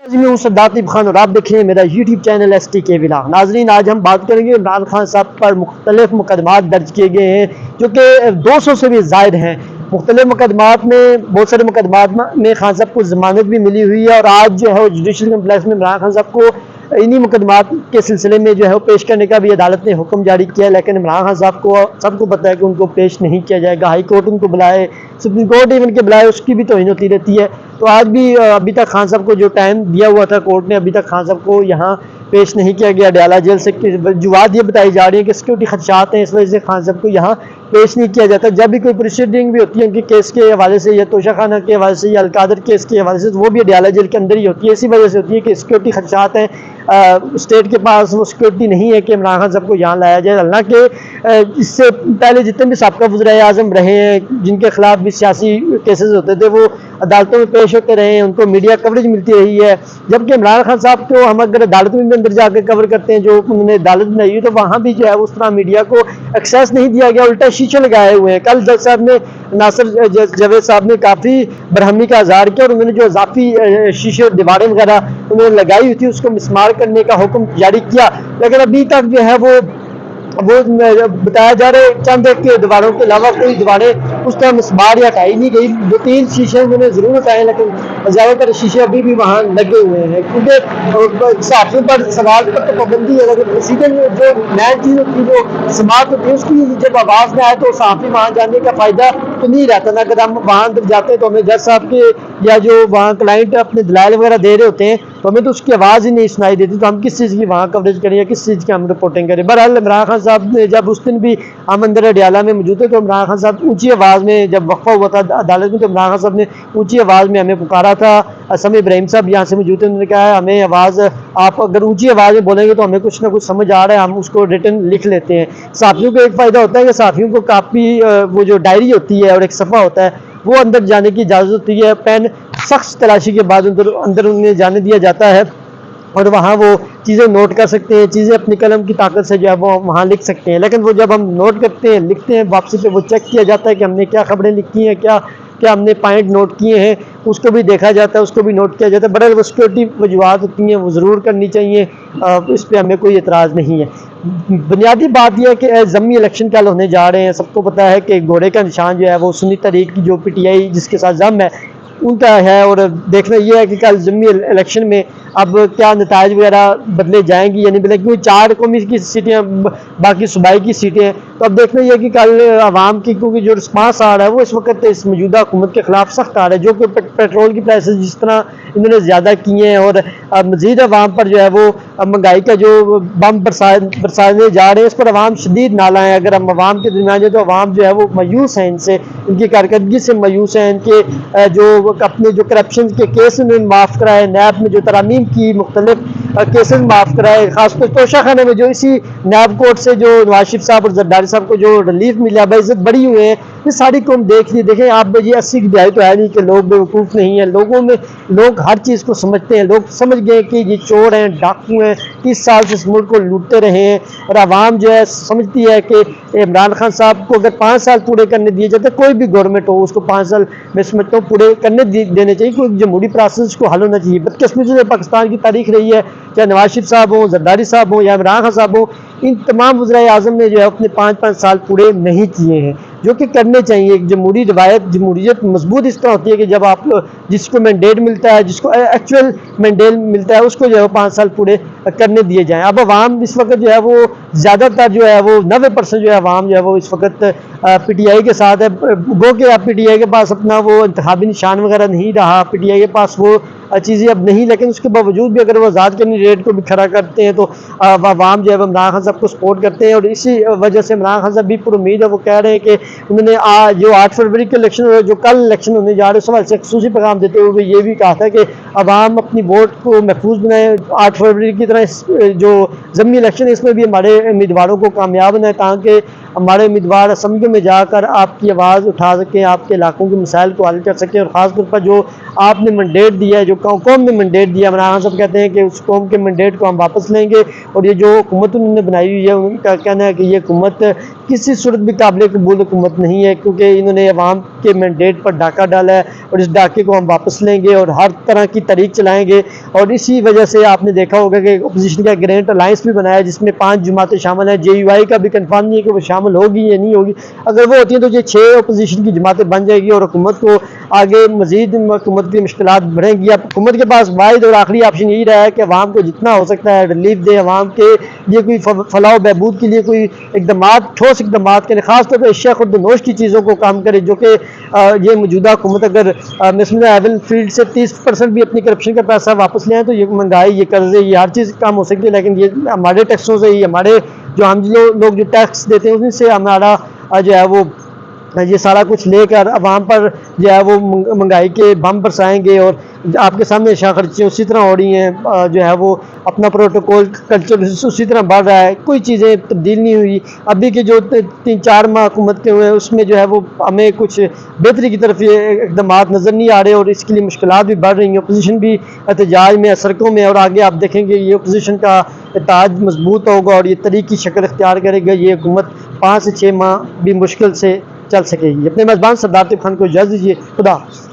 मैं हूं सरदार तीब खान और आप देख रहे हैं मेरा यूट्यूब चैनल STK व्लॉग। नाजरीन, आज हम बात करेंगे इमरान खान साहब पर मुख्तलिफ मुकदमात दर्ज किए गए हैं जो कि 200 से भी ज़ायद हैं। मुख्तलिफ मुकदमात में बहुत सारे मुकदमात में खान साहब को जमानत भी मिली हुई है और आज जो है वो जुडिशल कम्प्लेक्स में इमरान खान साहब को इन्हीं मुकदमात के सिलसिले में जो है वो पेश करने का भी अदालत ने हुक्म जारी किया है। लेकिन इमरान खान साहब को सबको पता है कि उनको पेश नहीं किया जाएगा। हाई कोर्ट उनको बुलाए, सुप्रीम कोर्ट इवन के बुलाए, उसकी भी तौहीन होती रहती है। तो आज भी अभी तक खान साहब को जो टाइम दिया हुआ था कोर्ट ने, अभी तक खान साहब को यहाँ पेश नहीं किया गया। अडयाला जेल से वजूहत ये बताई जा रही है कि सिक्योरिटी खदशात हैं, इस वजह से खान साहब को यहाँ पेश नहीं किया जाता। जब भी कोई प्रोसीडिंग भी होती है उनके केस के हवाले से या तोशा खाना के हवाले से या अलकादर केस के हवाले से, तो वो भी अडयाला जेल के अंदर ही होती है। इसी वजह से होती है कि सिक्योरिटी खदशात हैं, स्टेट के पास वो सिक्योरिटी नहीं है कि इमरान खान साहब को यहाँ लाया जाए। हालांकि इससे पहले जितने भी साबका वज़ीर आज़म रहे हैं जिनके खिलाफ भी सियासी केसेस होते थे वो अदालतों में पेश होते रहे हैं, उनको मीडिया कवरेज मिलती रही है। जबकि इमरान खान साहब को हम अगर अदालत में भी अंदर जाकर कवर करते हैं, जो उन्होंने अदालत बनाई हुई, तो वहाँ भी जो है उस तरह मीडिया को एक्सेस नहीं दिया गया, उल्टा शीशे लगाए हुए हैं। कल जज साहब ने, नासिर जावेद साहब ने काफ़ी बरहमी का इजहार किया और उन्होंने जो इजाफी शीशे दीवारें वगैरह उन्होंने लगाई हुई थी उसको मिसमार करने का हुक्म जारी किया। लेकिन अभी तक जो है वो बताया जा रहा है चंद एक दीवारों के अलावा कोई दीवारें उस तरह मिसमार या हटाई नहीं गई। 2-3 शीशे उन्होंने जरूर हटाए, लेकिन ज़्यादातर शीशे अभी भी वहाँ लगे हुए हैं, क्योंकि सहाफ़ियों पर सवाल पर तो पाबंदी है। लेकिन प्रोसीजर में जो नई चीज़ होती है, जो समाप्त होती है, उसकी जब आवाज़ में आए तो सहाफ़ी वहाँ जाने का फ़ायदा तो नहीं रहता ना। अगर हम वहाँ अंदर जाते हैं तो हमें जज साहब के या जो वहाँ क्लाइंट अपने दलाइल वगैरह दे रहे होते हैं तो हमें तो उसकी आवाज़ ही नहीं सुनाई देती, तो हम किस चीज़ की वहाँ कवरेज करें या किस चीज़ की हम रिपोर्टिंग करें। बहरहाल इमरान खान साहब ने जब उस दिन भी हम अंदर अडयाला में मौजूद थे तो इमरान खान साहब ऊंची आवाज़ में, जब वक्फा हुआ था अदालत में, तो इमरान खान साहब ने ऊंची आवाज़ में हमें पुकारा था। असम इब्राहिम साहब यहाँ से मौजूद थे, उन्होंने कहा हमें आवाज़, आप अगर ऊंची आवाज़ में बोलेंगे तो हमें कुछ ना कुछ समझ आ रहा है, हम उसको रिटर्न लिख लेते हैं। साथियों को एक फ़ायदा होता है कि साथियों को काफ़ी वो जो डायरी होती है और एक सफ़ा होता है वो अंदर जाने की इजाज़त होती है। पेन सख्त तलाशी के बाद अंदर उन्हें जाने दिया जाता है और वहाँ वो चीज़ें नोट कर सकते हैं, चीज़ें अपनी कलम की ताकत से जो है वो वहाँ लिख सकते हैं। लेकिन वो जब हम नोट करते हैं, लिखते हैं, वापसी पे वो चेक किया जाता है कि हमने क्या खबरें लिखी हैं, क्या क्या हमने पॉइंट नोट किए हैं, उसको भी देखा जाता है, उसको भी नोट किया जाता है। बड़े वो सिक्योरिटी वजूहत होती हैं, वो ज़रूर करनी चाहिए, इस पर हमें कोई एतराज़ नहीं है। बुनियादी बात यह है कि ज़मीनी इलेक्शन कल होने जा रहे हैं। सबको पता है कि घोड़े का निशान जो है वो सुन्नी तहरीक की जो PTI जिसके साथ जम है उनका है, और देखना यह है कि कल ज़मीनी इलेक्शन में अब क्या नताइज वगैरह बदले जाएंगी या नहीं बदले, क्योंकि 4 कौमी की सीटें, बाकी सूबाई की सीटें। तो अब देखना यह है कि कल आवाम की, क्योंकि जो रिस्पांस आ रहा है वो इस वक्त इस मौजूदा हुकूमत के खिलाफ सख्त आ रहा है, जो कि पेट्रोल की प्राइसेस जिस तरह इन्होंने ज़्यादा किए हैं और मज़ीद आवाम पर जो है वो महंगाई का जो बम बरसाने जा रहे हैं, इस पर आवाम शदीद नाला है। अगर हम आवाम के दरमियान जो, तो आवाम जो है वो मायूस है इनसे, इनकी कारकर्दगी से मायूस है। इनके जो अपने जो करप्शन के केस उन्होंने माफ़ कराए, नैब में जो तरामीम की मुख्तलिफ केसेस माफ़ कराए, खासतौर तोशा खाने में जो इसी नैब कोर्ट से जो नवाज शरीफ साहब और जरदारी साहब को जो रिलीफ मिला, बेइज्जत बड़ी हुए हैं, ये सारी कौम देख ली। देखें आप, ये 80 की दिहाई तो है नहीं कि लोग बेवकूफ़ नहीं है, लोगों में लोग हर चीज़ को समझते हैं। लोग समझ गए कि ये चोर हैं, डाकू हैं, 30 साल से इस मुल्क को लूटते रहे हैं, और आवाम जो है समझती है कि इमरान खान साहब को अगर 5 साल पूरे करने दिए जाते, कोई भी गवर्नमेंट हो उसको 5 साल मैं समझता हूँ पूरे करने देने चाहिए, कोई जमहूरी प्रोसेस को हल होना चाहिए। बदकिस्मती से पाकिस्तान की तारीख रही है, चाहे नवाज शरीफ साहब हो, जरदारी साहब हो या इमरान खान साहब हो, इन तमाम वज़ीर आज़म ने जो है अपने 5-5 साल पूरे नहीं किए हैं, जो कि करने चाहिए। एक जमहूरी रिवायत, जमहूरियत मजबूत इस तरह होती है कि जब आप जिसको मैंडेट मिलता है, जिसको एक्चुअल मैंडेट मिलता है, उसको जो है 5 साल पूरे करने दिए जाएँ। अब आवाम इस वक्त जो है वो ज़्यादातर जो है वो 90% जो है आवाम जो है वो इस वक्त PTI के साथ है। गो के अब PTI के पास अपना वो इंतखाबी निशान वगैरह नहीं रहा, PTI के पास वो चीज़ें अब नहीं, लेकिन उसके बावजूद भी अगर वो आज़ाद कैंडिडेट को भी खड़ा करते हैं तो आवाम जो है इमरान खान साहब को सपोर्ट करते हैं। और इसी वजह से इमरान खान साहब भी पूरी उम्मीद है, वो कह रहे हैं कि उन्होंने जो 8 फरवरी के इलेक्शन, जो कल इलेक्शन होने जा रहे हैं, उस सवाल से खसूसी पैगाम देते हुए ये भी कहा था कि आवाम अपनी वोट को महफूज बनाए। 8 फरवरी की तरह जो ज़मीनी इलेक्शन है इसमें भी हमारे उम्मीदवारों को कामयाब बनाए, ताकि हमारे उम्मीदवार असम्बली में जाकर आपकी आवाज़ उठा सकें, आपके इलाकों के मसाइल को हल कर सकें। और ख़ासतौर पर जो आपने मैंडेट दिया है, जो कौम ने मैंडेट दिया, इमरान खान साहब कहते हैं कि उस कौम के मैंडेट को हम वापस लेंगे। और ये जो हुकूमत उन्होंने बनाई हुई है, उनका कहना है कि ये हुकूमत किसी सूरत भी काबिल कबूल हुकूमत नहीं है, क्योंकि इन्होंने अवाम के मैंडेट पर डाका डाला है और इस डाके को हम वापस लेंगे और हर तरह की तरीक चलाएंगे। और इसी वजह से आपने देखा होगा कि अपोजिशन का ग्रैंड अलायंस भी बनाया जिसमें 5 जमातें शामिल हैं। JUI का भी कंफर्म नहीं है कि वो शामिल होगी या नहीं होगी। अगर वो होती है तो ये 6 अपोजिशन की जमातें बन जाएगी और हुकूमत को आगे मजीद हुकूमत की मुश्किलात बढ़ेंगी। अब हुकूमत के पास वाहिद और आखिरी ऑप्शन यही रहा है कि अवाम को जितना हो सकता है रिलीफ दे, अवाम के लिए कोई फलाह बहबूद के लिए कोई इकदाम, ठोस इकदाम करें, खासतौर पर अशिया खुर्दनोश की चीज़ों को काम करे, जो कि ये मौजूदा हुकूमत अगर मिसल एवन फील्ड से 30% भी अपनी करप्शन का पैसा वापस ले आए तो ये महंगाई, ये कर्जे, ये हर चीज़ कम हो सकती है। लेकिन ये हमारे टैक्सों से ही, हमारे जो हम लोग जो टैक्स देते हैं उनसे हमारा जो है वो ये सारा कुछ लेकर अवाम पर जो है वो महंगाई के बम बरसाएंगे। और आपके सामने अशिया खर्चे उसी तरह हो रही हैं, जो है वो अपना प्रोटोकॉल कल्चर उसी तरह बढ़ रहा है, कोई चीज़ें तब्दील नहीं हुई। अभी के जो 3-4 माह हुकूमत के हुए उसमें जो है वो हमें कुछ बेहतरी की तरफ ये इकदाम नज़र नहीं आ रहे और इसके लिए मुश्किलात भी बढ़ रही हैं। अपोजिशन भी एहतजाज में, सड़कों में, और आगे आप देखेंगे ये अपोजिशन का एहतजाज मजबूत होगा और ये तरीक की शक्ल इख्तियार करेगा। ये हुकूमत 5 से 6 माह भी मुश्किल से चल सकेगी। अपने मेज़बान सरदार खान को इजाज़त दीजिए। खुदा हाफ़िज़।